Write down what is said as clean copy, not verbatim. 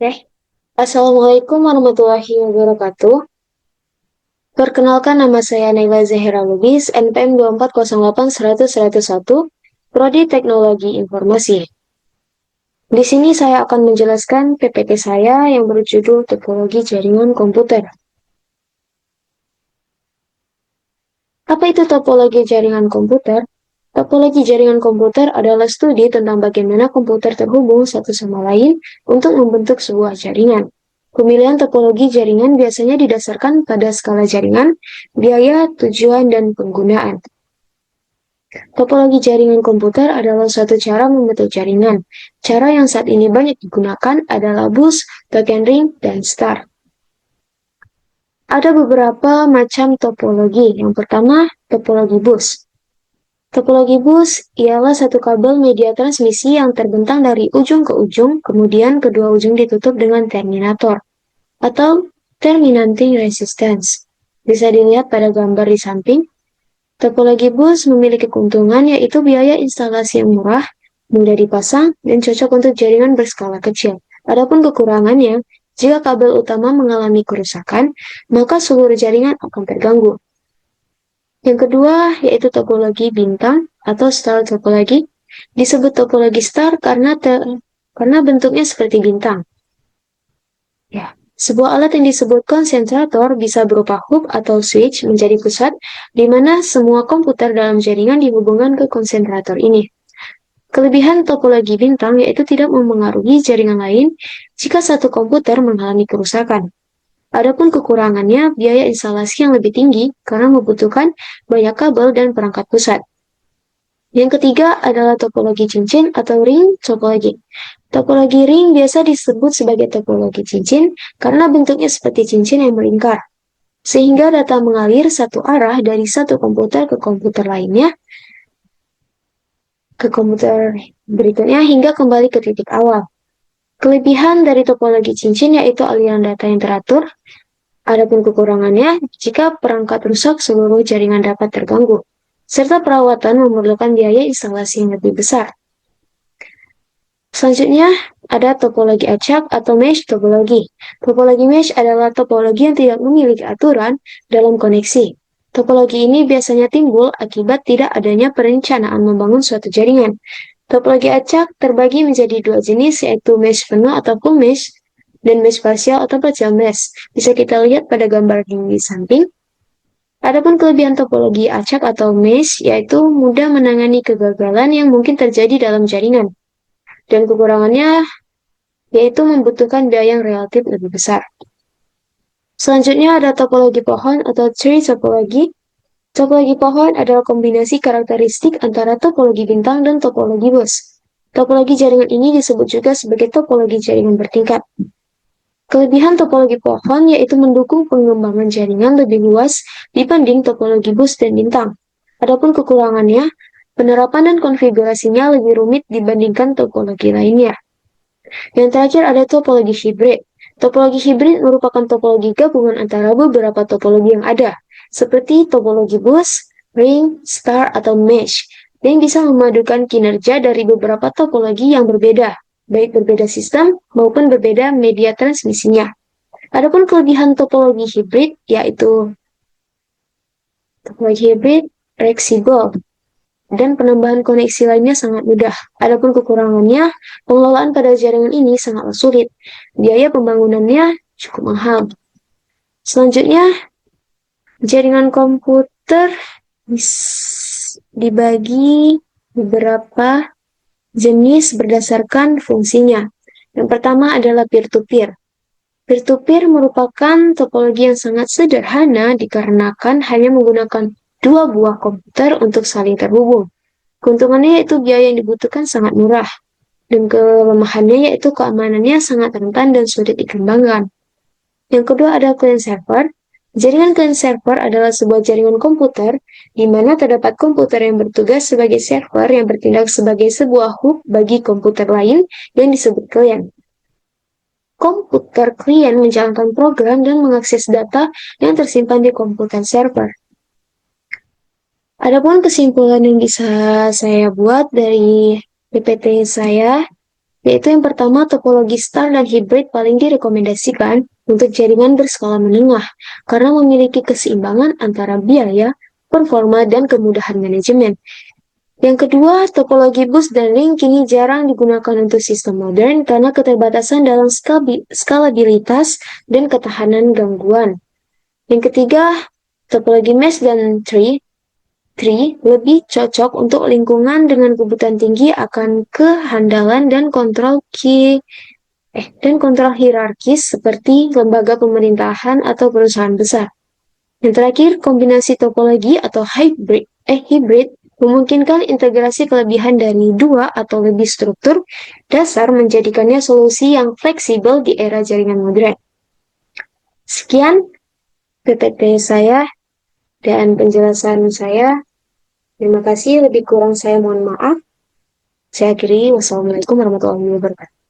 Oke. Assalamualaikum warahmatullahi wabarakatuh. Perkenalkan nama saya Naila Zahira Lubis, NPM 2408100101, Prodi Teknologi Informasi. Di sini saya akan menjelaskan PPT saya yang berjudul Topologi Jaringan Komputer. Apa itu topologi jaringan komputer? Topologi jaringan komputer adalah studi tentang bagaimana komputer terhubung satu sama lain untuk membentuk sebuah jaringan. Pemilihan topologi jaringan biasanya didasarkan pada skala jaringan, biaya, tujuan, dan penggunaan. Topologi jaringan komputer adalah suatu cara membentuk jaringan. Cara yang saat ini banyak digunakan adalah bus, token ring, dan star. Ada beberapa macam topologi. Yang pertama, topologi bus. Topologi bus ialah satu kabel media transmisi yang terbentang dari ujung ke ujung, kemudian kedua ujung ditutup dengan terminator atau terminating resistance. Bisa dilihat pada gambar di samping. Topologi bus memiliki keuntungan yaitu biaya instalasi yang murah, mudah dipasang, dan cocok untuk jaringan berskala kecil. Adapun kekurangannya, jika kabel utama mengalami kerusakan, maka seluruh jaringan akan terganggu. Yang kedua, yaitu topologi bintang atau star topologi. Disebut topologi star karena bentuknya seperti bintang. Ya, sebuah alat yang disebut konsentrator bisa berupa hub atau switch menjadi pusat, di mana semua komputer dalam jaringan dihubungkan ke konsentrator ini. Kelebihan topologi bintang yaitu tidak mempengaruhi jaringan lain jika satu komputer mengalami kerusakan. Adapun kekurangannya, biaya instalasi yang lebih tinggi karena membutuhkan banyak kabel dan perangkat pusat. Yang ketiga adalah topologi cincin atau ring topologi. Topologi ring biasa disebut sebagai topologi cincin karena bentuknya seperti cincin yang melingkar, sehingga data mengalir satu arah dari satu komputer ke komputer lainnya, ke komputer berikutnya hingga kembali ke titik awal. Kelebihan dari topologi cincin yaitu aliran data yang teratur. Adapun kekurangannya, jika perangkat rusak, seluruh jaringan dapat terganggu, serta perawatan memerlukan biaya instalasi yang lebih besar. Selanjutnya, ada topologi acak atau mesh topologi. Topologi mesh adalah topologi yang tidak memiliki aturan dalam koneksi. Topologi ini biasanya timbul akibat tidak adanya perencanaan membangun suatu jaringan. Topologi acak terbagi menjadi dua jenis, yaitu mesh penuh atau full mesh, dan mesh parsial atau partial mesh. Bisa kita lihat pada gambar di samping. Adapun kelebihan topologi acak atau mesh, yaitu mudah menangani kegagalan yang mungkin terjadi dalam jaringan. Dan kekurangannya yaitu membutuhkan biaya yang relatif lebih besar. Selanjutnya ada topologi pohon atau tree topologi. Topologi pohon adalah kombinasi karakteristik antara topologi bintang dan topologi bus. Topologi jaringan ini disebut juga sebagai topologi jaringan bertingkat. Kelebihan topologi pohon yaitu mendukung pengembangan jaringan lebih luas dibanding topologi bus dan bintang. Adapun kekurangannya, penerapan dan konfigurasinya lebih rumit dibandingkan topologi lainnya. Yang terakhir ada topologi hibrid. Topologi hibrid merupakan topologi gabungan antara beberapa topologi yang ada, seperti topologi bus, ring, star, atau mesh, yang bisa memadukan kinerja dari beberapa topologi yang berbeda, baik berbeda sistem maupun berbeda media transmisinya. Adapun kelebihan topologi hibrid yaitu topologi hibrid fleksibel dan penambahan koneksi lainnya sangat mudah. Adapun kekurangannya, pengelolaan pada jaringan ini sangatlah sulit. Biaya pembangunannya cukup mahal. Selanjutnya, jaringan komputer dibagi beberapa jenis berdasarkan fungsinya. Yang pertama adalah peer-to-peer. Peer-to-peer merupakan topologi yang sangat sederhana dikarenakan hanya menggunakan dua buah komputer untuk saling terhubung. Keuntungannya yaitu biaya yang dibutuhkan sangat murah, dan kelemahannya yaitu keamanannya sangat rentan dan sulit dikembangkan. Yang kedua ada client server. Jaringan client server adalah sebuah jaringan komputer di mana terdapat komputer yang bertugas sebagai server yang bertindak sebagai sebuah hub bagi komputer lain yang disebut client. Komputer klien menjalankan program dan mengakses data yang tersimpan di komputer server. Adapun kesimpulan yang bisa saya buat dari PPT saya, yaitu yang pertama, topologi star dan hybrid paling direkomendasikan untuk jaringan berskala menengah karena memiliki keseimbangan antara biaya, performa, dan kemudahan manajemen. Yang kedua, topologi bus dan ring kini jarang digunakan untuk sistem modern karena keterbatasan dalam skalabilitas dan ketahanan gangguan. Yang ketiga, topologi mesh dan tree lebih cocok untuk lingkungan dengan kebutuhan tinggi akan kehandalan dan kontrol hierarkis seperti lembaga pemerintahan atau perusahaan besar. Yang terakhir, kombinasi topologi atau hybrid memungkinkan integrasi kelebihan dari dua atau lebih struktur dasar menjadikannya solusi yang fleksibel di era jaringan modern. Sekian PPT saya dan penjelasan saya. Terima kasih, lebih kurang saya mohon maaf. Saya akhiri, wassalamualaikum warahmatullahi wabarakatuh.